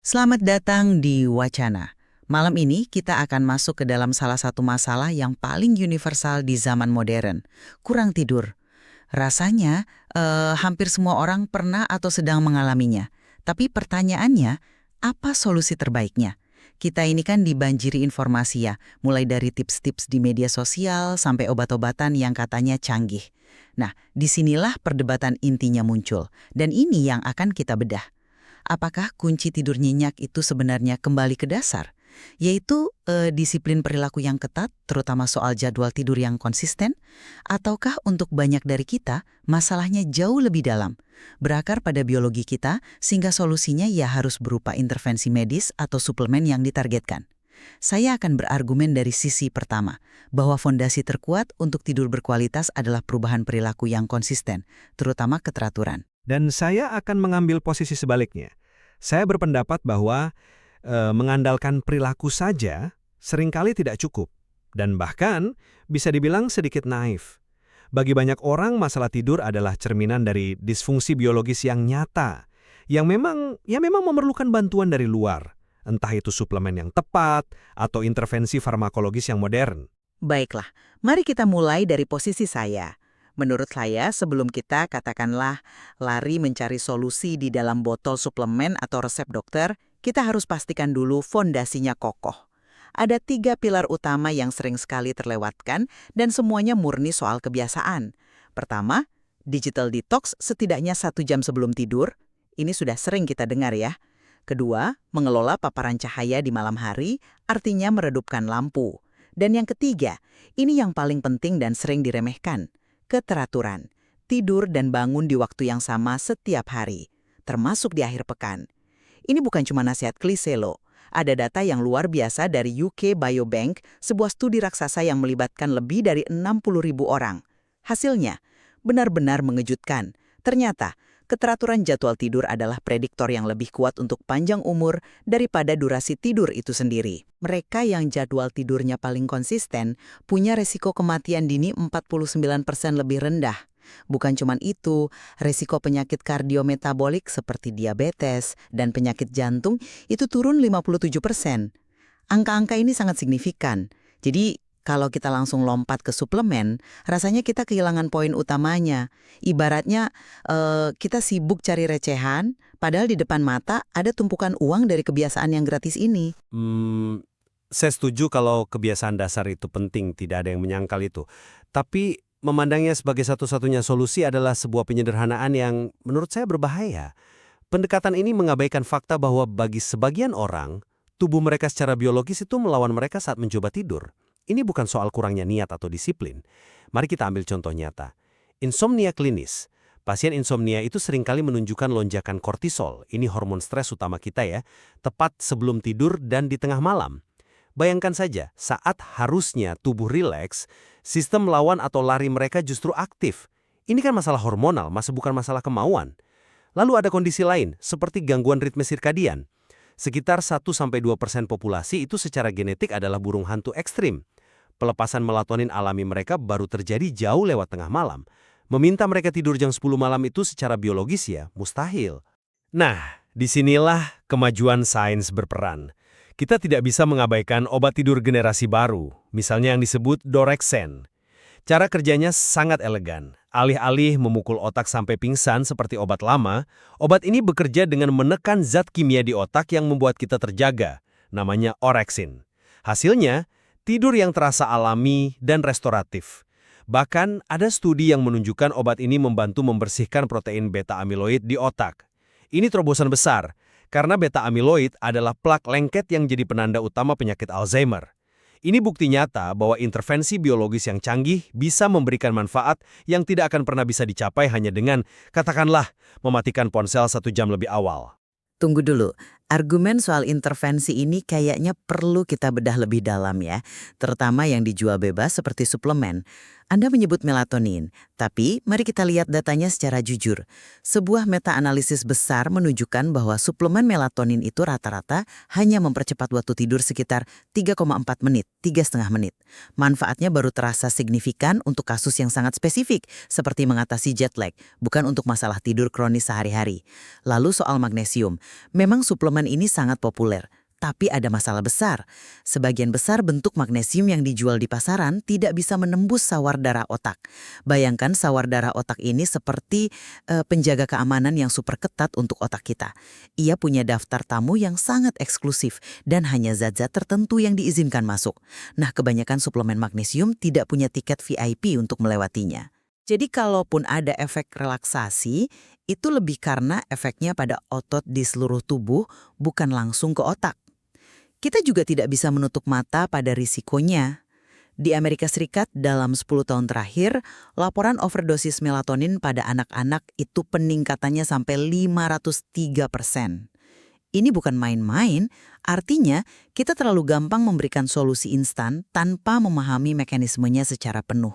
Selamat datang di Wacana. Malam ini kita akan masuk ke dalam salah satu masalah yang paling universal di zaman modern, kurang tidur. Rasanya hampir semua orang pernah atau sedang mengalaminya. Tapi pertanyaannya, apa solusi terbaiknya? Kita ini kan dibanjiri informasi ya, mulai dari tips-tips di media sosial sampai obat-obatan yang katanya canggih. Nah, disinilah perdebatan intinya muncul, dan ini yang akan kita bedah. Apakah kunci tidur nyenyak itu sebenarnya kembali ke dasar? Yaitu disiplin perilaku yang ketat, terutama soal jadwal tidur yang konsisten? Ataukah untuk banyak dari kita, masalahnya jauh lebih dalam? Berakar pada biologi kita, sehingga solusinya ya harus berupa intervensi medis atau suplemen yang ditargetkan. Saya akan berargumen dari sisi pertama, bahwa fondasi terkuat untuk tidur berkualitas adalah perubahan perilaku yang konsisten, terutama keteraturan. Dan saya akan mengambil posisi sebaliknya. Saya berpendapat bahwa mengandalkan perilaku saja seringkali tidak cukup. Dan bahkan bisa dibilang sedikit naif. Bagi banyak orang, masalah tidur adalah cerminan dari disfungsi biologis yang nyata, yang memang memerlukan bantuan dari luar, entah itu suplemen yang tepat atau intervensi farmakologis yang modern. Baiklah, mari kita mulai dari posisi saya. Menurut saya, sebelum kita katakanlah lari mencari solusi di dalam botol suplemen atau resep dokter, kita harus pastikan dulu fondasinya kokoh. Ada 3 pilar utama yang sering sekali terlewatkan dan semuanya murni soal kebiasaan. Pertama, digital detox setidaknya 1 jam sebelum tidur. Ini sudah sering kita dengar ya. Kedua, mengelola paparan cahaya di malam hari, artinya meredupkan lampu. Dan yang ketiga, ini yang paling penting dan sering diremehkan. Keteraturan, tidur dan bangun di waktu yang sama setiap hari, termasuk di akhir pekan. Ini bukan cuma nasihat klise loh. Ada data yang luar biasa dari UK Biobank, sebuah studi raksasa yang melibatkan lebih dari 60.000 orang. Hasilnya, benar-benar mengejutkan. Ternyata, keteraturan jadwal tidur adalah prediktor yang lebih kuat untuk panjang umur daripada durasi tidur itu sendiri. Mereka yang jadwal tidurnya paling konsisten punya resiko kematian dini 49% lebih rendah. Bukan cuma itu, resiko penyakit kardiometabolik seperti diabetes dan penyakit jantung itu turun 57%. Angka-angka ini sangat signifikan. Jadi, kalau kita langsung lompat ke suplemen, rasanya kita kehilangan poin utamanya. Ibaratnya kita sibuk cari recehan, padahal di depan mata ada tumpukan uang dari kebiasaan yang gratis ini. Saya setuju kalau kebiasaan dasar itu penting, tidak ada yang menyangkal itu. Tapi memandangnya sebagai satu-satunya solusi adalah sebuah penyederhanaan yang menurut saya berbahaya. Pendekatan ini mengabaikan fakta bahwa bagi sebagian orang, tubuh mereka secara biologis itu melawan mereka saat mencoba tidur. Ini bukan soal kurangnya niat atau disiplin. Mari kita ambil contoh nyata. Insomnia klinis. Pasien insomnia itu seringkali menunjukkan lonjakan kortisol, ini hormon stres utama kita ya, tepat sebelum tidur dan di tengah malam. Bayangkan saja, saat harusnya tubuh rileks, sistem lawan atau lari mereka justru aktif. Ini kan masalah hormonal, bukan masalah kemauan. Lalu ada kondisi lain, seperti gangguan ritme sirkadian. Sekitar 1-2% populasi itu secara genetik adalah burung hantu ekstrim. Pelepasan melatonin alami mereka baru terjadi jauh lewat tengah malam. Meminta mereka tidur jam 10 malam itu secara biologis ya, mustahil. Nah, disinilah kemajuan sains berperan. Kita tidak bisa mengabaikan obat tidur generasi baru, misalnya yang disebut Dorexen. Cara kerjanya sangat elegan. Alih-alih memukul otak sampai pingsan seperti obat lama, obat ini bekerja dengan menekan zat kimia di otak yang membuat kita terjaga, namanya orexin. Hasilnya, tidur yang terasa alami dan restoratif. Bahkan ada studi yang menunjukkan obat ini membantu membersihkan protein beta-amiloid di otak. Ini terobosan besar, karena beta-amiloid adalah plak lengket yang jadi penanda utama penyakit Alzheimer. Ini bukti nyata bahwa intervensi biologis yang canggih bisa memberikan manfaat yang tidak akan pernah bisa dicapai hanya dengan, katakanlah, mematikan ponsel 1 jam lebih awal. Tunggu dulu, argumen soal intervensi ini kayaknya perlu kita bedah lebih dalam ya, terutama yang dijual bebas seperti suplemen. Anda menyebut melatonin, tapi mari kita lihat datanya secara jujur. Sebuah meta-analisis besar menunjukkan bahwa suplemen melatonin itu rata-rata hanya mempercepat waktu tidur sekitar 3,4 menit, 3,5 menit. Manfaatnya baru terasa signifikan untuk kasus yang sangat spesifik, seperti mengatasi jet lag, bukan untuk masalah tidur kronis sehari-hari. Lalu soal magnesium, memang suplemen suplemen ini sangat populer. Tapi ada masalah besar. Sebagian besar bentuk magnesium yang dijual di pasaran tidak bisa menembus sawar darah otak. Bayangkan sawar darah otak ini seperti penjaga keamanan yang super ketat untuk otak kita. Ia punya daftar tamu yang sangat eksklusif dan hanya zat-zat tertentu yang diizinkan masuk. Nah, kebanyakan suplemen magnesium tidak punya tiket VIP untuk melewatinya. Jadi kalaupun ada efek relaksasi, itu lebih karena efeknya pada otot di seluruh tubuh, bukan langsung ke otak. Kita juga tidak bisa menutup mata pada risikonya. Di Amerika Serikat dalam 10 tahun terakhir, laporan overdosis melatonin pada anak-anak itu peningkatannya sampai 503%. Ini bukan main-main, artinya kita terlalu gampang memberikan solusi instan tanpa memahami mekanismenya secara penuh.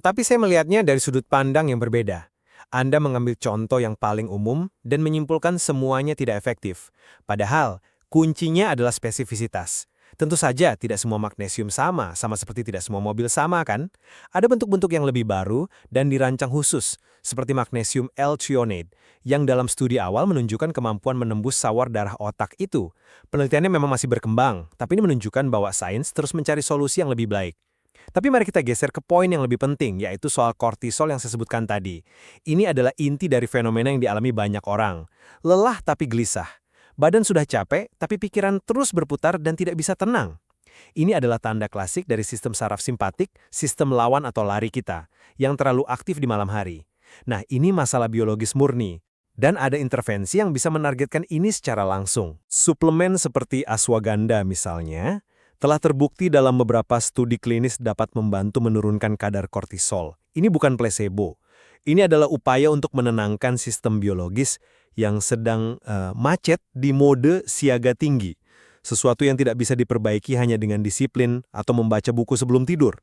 Tapi saya melihatnya dari sudut pandang yang berbeda. Anda mengambil contoh yang paling umum dan menyimpulkan semuanya tidak efektif. Padahal, kuncinya adalah spesifisitas. Tentu saja tidak semua magnesium sama seperti tidak semua mobil sama kan? Ada bentuk-bentuk yang lebih baru dan dirancang khusus, seperti magnesium L-threonate, yang dalam studi awal menunjukkan kemampuan menembus sawar darah otak itu. Penelitiannya memang masih berkembang, tapi ini menunjukkan bahwa sains terus mencari solusi yang lebih baik. Tapi mari kita geser ke poin yang lebih penting, yaitu soal kortisol yang saya sebutkan tadi. Ini adalah inti dari fenomena yang dialami banyak orang. Lelah tapi gelisah. Badan sudah capek, tapi pikiran terus berputar dan tidak bisa tenang. Ini adalah tanda klasik dari sistem saraf simpatik, sistem lawan atau lari kita, yang terlalu aktif di malam hari. Nah, ini masalah biologis murni. Dan ada intervensi yang bisa menargetkan ini secara langsung. Suplemen seperti ashwagandha misalnya, telah terbukti dalam beberapa studi klinis dapat membantu menurunkan kadar kortisol. Ini bukan placebo. Ini adalah upaya untuk menenangkan sistem biologis yang sedang macet di mode siaga tinggi. Sesuatu yang tidak bisa diperbaiki hanya dengan disiplin atau membaca buku sebelum tidur.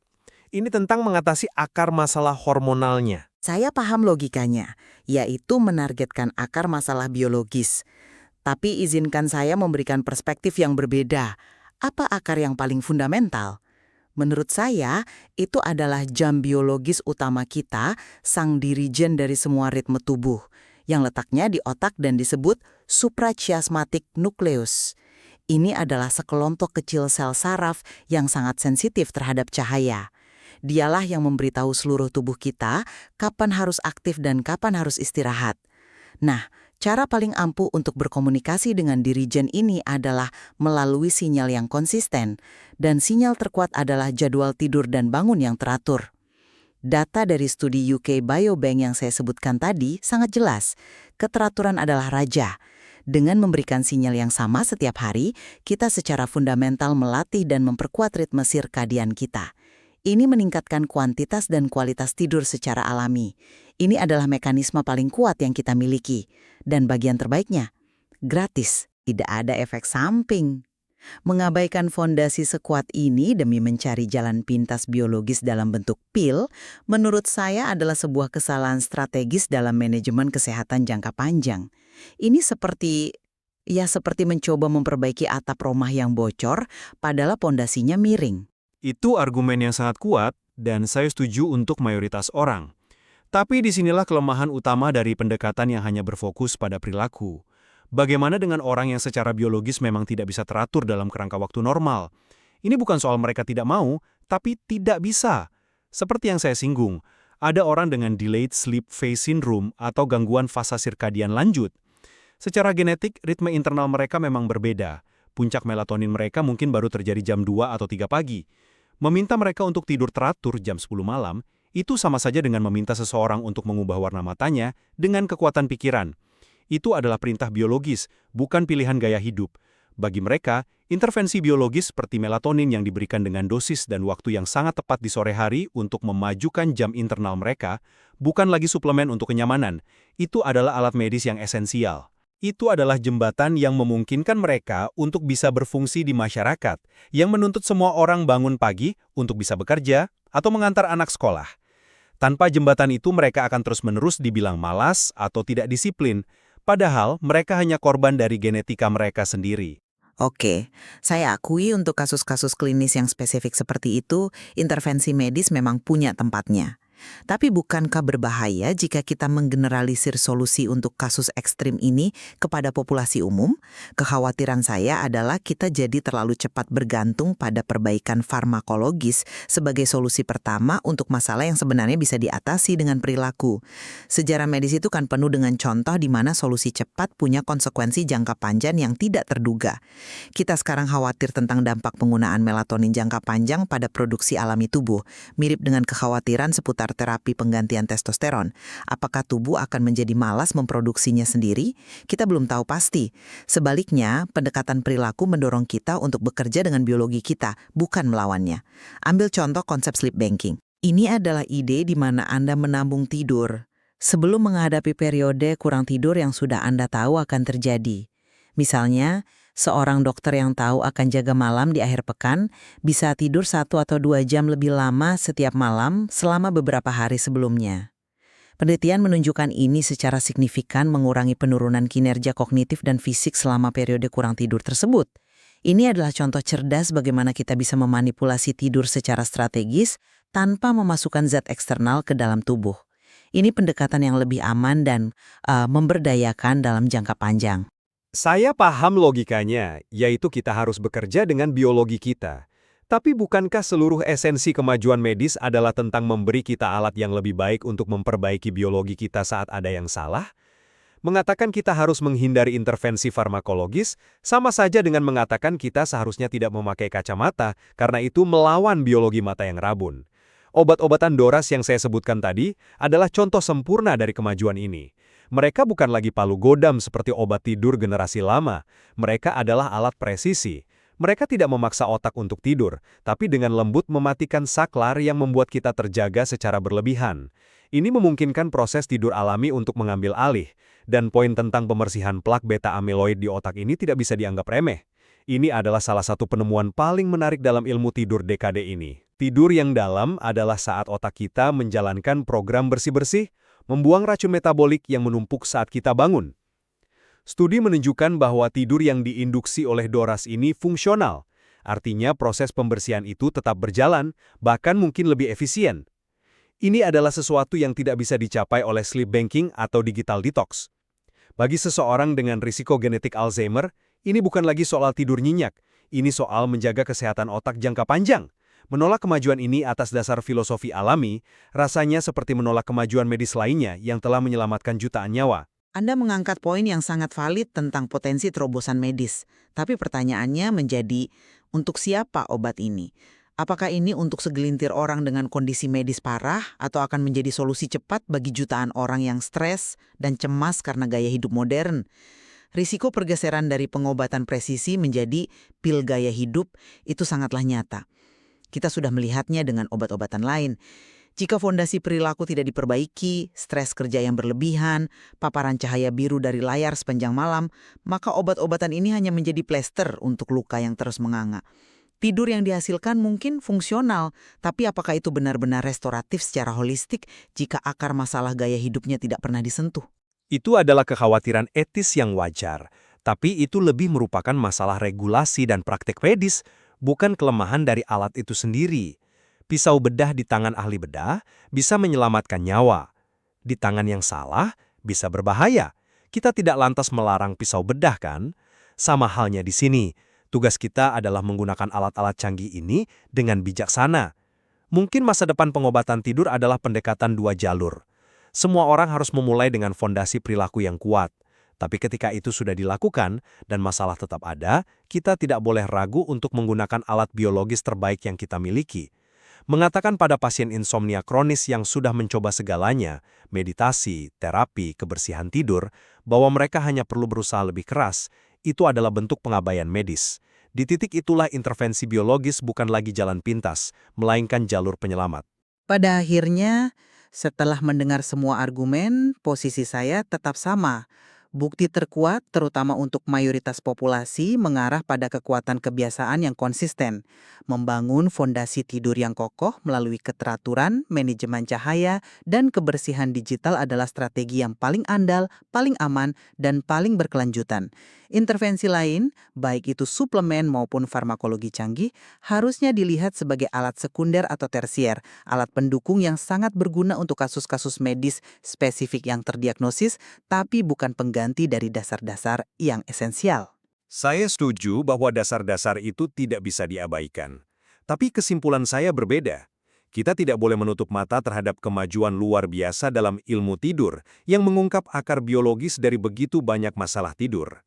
Ini tentang mengatasi akar masalah hormonalnya. Saya paham logikanya, yaitu menargetkan akar masalah biologis. Tapi izinkan saya memberikan perspektif yang berbeda. Apa akar yang paling fundamental? Menurut saya, itu adalah jam biologis utama kita, sang dirijen dari semua ritme tubuh, yang letaknya di otak dan disebut suprachiasmatic nucleus. Ini adalah sekelompok kecil sel saraf yang sangat sensitif terhadap cahaya. Dialah yang memberitahu seluruh tubuh kita kapan harus aktif dan kapan harus istirahat. Nah, cara paling ampuh untuk berkomunikasi dengan dirijen ini adalah melalui sinyal yang konsisten, dan sinyal terkuat adalah jadwal tidur dan bangun yang teratur. Data dari studi UK Biobank yang saya sebutkan tadi sangat jelas. Keteraturan adalah raja. Dengan memberikan sinyal yang sama setiap hari, kita secara fundamental melatih dan memperkuat ritme sirkadian kita. Ini meningkatkan kuantitas dan kualitas tidur secara alami. Ini adalah mekanisme paling kuat yang kita miliki. Dan bagian terbaiknya, gratis, tidak ada efek samping. Mengabaikan fondasi sekuat ini demi mencari jalan pintas biologis dalam bentuk pil, menurut saya adalah sebuah kesalahan strategis dalam manajemen kesehatan jangka panjang. Ini seperti mencoba memperbaiki atap rumah yang bocor, padahal fondasinya miring. Itu argumen yang sangat kuat, dan saya setuju untuk mayoritas orang. Tapi disinilah kelemahan utama dari pendekatan yang hanya berfokus pada perilaku. Bagaimana dengan orang yang secara biologis memang tidak bisa teratur dalam kerangka waktu normal? Ini bukan soal mereka tidak mau, tapi tidak bisa. Seperti yang saya singgung, ada orang dengan delayed sleep phase syndrome atau gangguan fasa sirkadian lanjut. Secara genetik, ritme internal mereka memang berbeda. Puncak melatonin mereka mungkin baru terjadi jam 2 atau 3 pagi. Meminta mereka untuk tidur teratur jam 10 malam, itu sama saja dengan meminta seseorang untuk mengubah warna matanya dengan kekuatan pikiran. Itu adalah perintah biologis, bukan pilihan gaya hidup. Bagi mereka, intervensi biologis seperti melatonin yang diberikan dengan dosis dan waktu yang sangat tepat di sore hari untuk memajukan jam internal mereka, bukan lagi suplemen untuk kenyamanan. Itu adalah alat medis yang esensial. Itu adalah jembatan yang memungkinkan mereka untuk bisa berfungsi di masyarakat, yang menuntut semua orang bangun pagi untuk bisa bekerja atau mengantar anak sekolah. Tanpa jembatan itu mereka akan terus-menerus dibilang malas atau tidak disiplin, padahal mereka hanya korban dari genetika mereka sendiri. Oke, saya akui untuk kasus-kasus klinis yang spesifik seperti itu, intervensi medis memang punya tempatnya. Tapi bukankah berbahaya jika kita menggeneralisir solusi untuk kasus ekstrim ini kepada populasi umum? Kekhawatiran saya adalah kita jadi terlalu cepat bergantung pada perbaikan farmakologis sebagai solusi pertama untuk masalah yang sebenarnya bisa diatasi dengan perilaku. Sejarah medis itu kan penuh dengan contoh di mana solusi cepat punya konsekuensi jangka panjang yang tidak terduga. Kita sekarang khawatir tentang dampak penggunaan melatonin jangka panjang pada produksi alami tubuh, mirip dengan kekhawatiran seputar terapi penggantian testosteron. Apakah tubuh akan menjadi malas memproduksinya sendiri? Kita belum tahu pasti. Sebaliknya, pendekatan perilaku mendorong kita untuk bekerja dengan biologi kita, bukan melawannya. Ambil contoh konsep sleep banking. Ini adalah ide di mana Anda menabung tidur sebelum menghadapi periode kurang tidur yang sudah Anda tahu akan terjadi. Misalnya, seorang dokter yang tahu akan jaga malam di akhir pekan bisa tidur 1 atau 2 jam lebih lama setiap malam selama beberapa hari sebelumnya. Penelitian menunjukkan ini secara signifikan mengurangi penurunan kinerja kognitif dan fisik selama periode kurang tidur tersebut. Ini adalah contoh cerdas bagaimana kita bisa memanipulasi tidur secara strategis tanpa memasukkan zat eksternal ke dalam tubuh. Ini pendekatan yang lebih aman dan memberdayakan dalam jangka panjang. Saya paham logikanya, yaitu kita harus bekerja dengan biologi kita. Tapi bukankah seluruh esensi kemajuan medis adalah tentang memberi kita alat yang lebih baik untuk memperbaiki biologi kita saat ada yang salah? Mengatakan kita harus menghindari intervensi farmakologis, sama saja dengan mengatakan kita seharusnya tidak memakai kacamata, karena itu melawan biologi mata yang rabun. Obat-obatan DORAS yang saya sebutkan tadi adalah contoh sempurna dari kemajuan ini. Mereka bukan lagi palu godam seperti obat tidur generasi lama. Mereka adalah alat presisi. Mereka tidak memaksa otak untuk tidur, tapi dengan lembut mematikan saklar yang membuat kita terjaga secara berlebihan. Ini memungkinkan proses tidur alami untuk mengambil alih, dan poin tentang pembersihan plak beta amiloid di otak ini tidak bisa dianggap remeh. Ini adalah salah satu penemuan paling menarik dalam ilmu tidur dekade ini. Tidur yang dalam adalah saat otak kita menjalankan program bersih-bersih, membuang racun metabolik yang menumpuk saat kita bangun. Studi menunjukkan bahwa tidur yang diinduksi oleh DORAS ini fungsional. Artinya proses pembersihan itu tetap berjalan, bahkan mungkin lebih efisien. Ini adalah sesuatu yang tidak bisa dicapai oleh sleep banking atau digital detox. Bagi seseorang dengan risiko genetik Alzheimer, ini bukan lagi soal tidur nyenyak. Ini soal menjaga kesehatan otak jangka panjang. Menolak kemajuan ini atas dasar filosofi alami, rasanya seperti menolak kemajuan medis lainnya yang telah menyelamatkan jutaan nyawa. Anda mengangkat poin yang sangat valid tentang potensi terobosan medis. Tapi pertanyaannya menjadi, untuk siapa obat ini? Apakah ini untuk segelintir orang dengan kondisi medis parah atau akan menjadi solusi cepat bagi jutaan orang yang stres dan cemas karena gaya hidup modern? Risiko pergeseran dari pengobatan presisi menjadi pil gaya hidup itu sangatlah nyata. Kita sudah melihatnya dengan obat-obatan lain. Jika fondasi perilaku tidak diperbaiki, stres kerja yang berlebihan, paparan cahaya biru dari layar sepanjang malam, maka obat-obatan ini hanya menjadi plester untuk luka yang terus menganga. Tidur yang dihasilkan mungkin fungsional, tapi apakah itu benar-benar restoratif secara holistik jika akar masalah gaya hidupnya tidak pernah disentuh? Itu adalah kekhawatiran etis yang wajar, tapi itu lebih merupakan masalah regulasi dan praktek medis, bukan kelemahan dari alat itu sendiri. Pisau bedah di tangan ahli bedah bisa menyelamatkan nyawa. Di tangan yang salah bisa berbahaya. Kita tidak lantas melarang pisau bedah kan? Sama halnya di sini, tugas kita adalah menggunakan alat-alat canggih ini dengan bijaksana. Mungkin masa depan pengobatan tidur adalah pendekatan 2 jalur. Semua orang harus memulai dengan fondasi perilaku yang kuat. Tapi ketika itu sudah dilakukan dan masalah tetap ada, kita tidak boleh ragu untuk menggunakan alat biologis terbaik yang kita miliki. Mengatakan pada pasien insomnia kronis yang sudah mencoba segalanya, meditasi, terapi, kebersihan tidur, bahwa mereka hanya perlu berusaha lebih keras, itu adalah bentuk pengabaian medis. Di titik itulah intervensi biologis bukan lagi jalan pintas, melainkan jalur penyelamat. Pada akhirnya, setelah mendengar semua argumen, posisi saya tetap sama. Bukti terkuat, terutama untuk mayoritas populasi, mengarah pada kekuatan kebiasaan yang konsisten. Membangun fondasi tidur yang kokoh melalui keteraturan, manajemen cahaya, dan kebersihan digital adalah strategi yang paling andal, paling aman, dan paling berkelanjutan. Intervensi lain, baik itu suplemen maupun farmakologi canggih, harusnya dilihat sebagai alat sekunder atau tersier, alat pendukung yang sangat berguna untuk kasus-kasus medis spesifik yang terdiagnosis, tapi bukan pengganti dari dasar-dasar yang esensial. Saya setuju bahwa dasar-dasar itu tidak bisa diabaikan. Tapi kesimpulan saya berbeda. Kita tidak boleh menutup mata terhadap kemajuan luar biasa dalam ilmu tidur yang mengungkap akar biologis dari begitu banyak masalah tidur.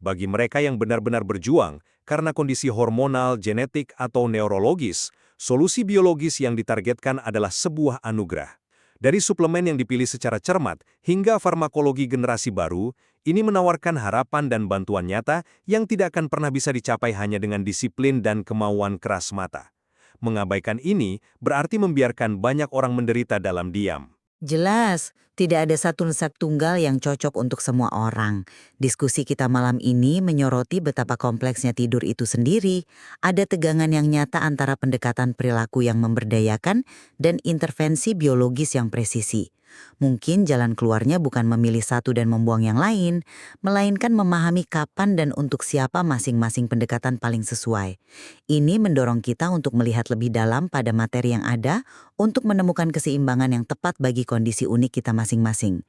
Bagi mereka yang benar-benar berjuang karena kondisi hormonal, genetik, atau neurologis, solusi biologis yang ditargetkan adalah sebuah anugerah. Dari suplemen yang dipilih secara cermat hingga farmakologi generasi baru, ini menawarkan harapan dan bantuan nyata yang tidak akan pernah bisa dicapai hanya dengan disiplin dan kemauan keras mata. Mengabaikan ini berarti membiarkan banyak orang menderita dalam diam. Jelas, tidak ada satu resep tunggal yang cocok untuk semua orang. Diskusi kita malam ini menyoroti betapa kompleksnya tidur itu sendiri. Ada tegangan yang nyata antara pendekatan perilaku yang memberdayakan dan intervensi biologis yang presisi. Mungkin jalan keluarnya bukan memilih satu dan membuang yang lain, melainkan memahami kapan dan untuk siapa masing-masing pendekatan paling sesuai. Ini mendorong kita untuk melihat lebih dalam pada materi yang ada untuk menemukan keseimbangan yang tepat bagi kondisi unik kita masing-masing.